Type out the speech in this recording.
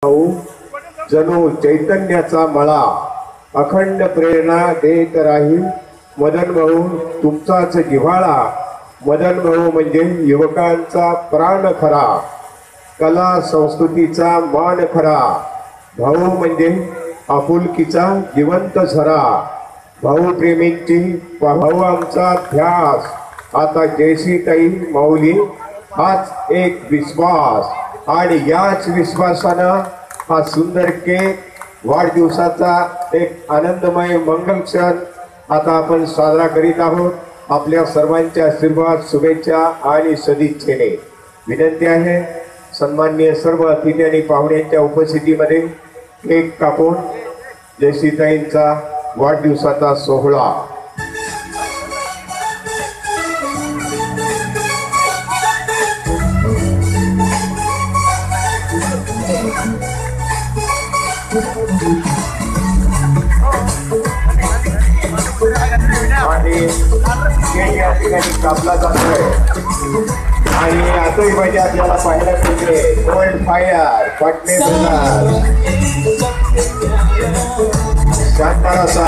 भाऊ जणू चैतन्याचा मळा अखंड प्रेरणा देत राहील मदन भाऊ तुमचाच जिव्हाळा। मदन भाऊ म्हणजे युवकांचा प्राण खरा, कला संस्कृतीचा मान खरा। भाऊ म्हणजे आपुलकीचा जिवंत झरा। भाऊ प्रेमींची भाऊ आमचा ध्यास। आता जयश्रीताई माऊली हाच एक विश्वास आणि याच विश्वासानं हा सुंदर केक वाढदिवसाचा एक आनंदमय मंगल क्षण आता आपण साजरा करीत आहोत। आपल्या सर्वांच्या आशीर्वाद शुभेच्छा आणि सदिच्छेने विनंती आहे सन्माननीय सर्व अतिथी आणि पाहुण्यांच्या उपस्थितीमध्ये केक कापून जयश्रीताईंचा वाढदिवसाचा सोहळा। आणि केक या ठिकाणी कापला जातोय आणि आताही पाहिजे आपल्याला पाहायला मिळते गोल्ड फायर पटणे शानदार असा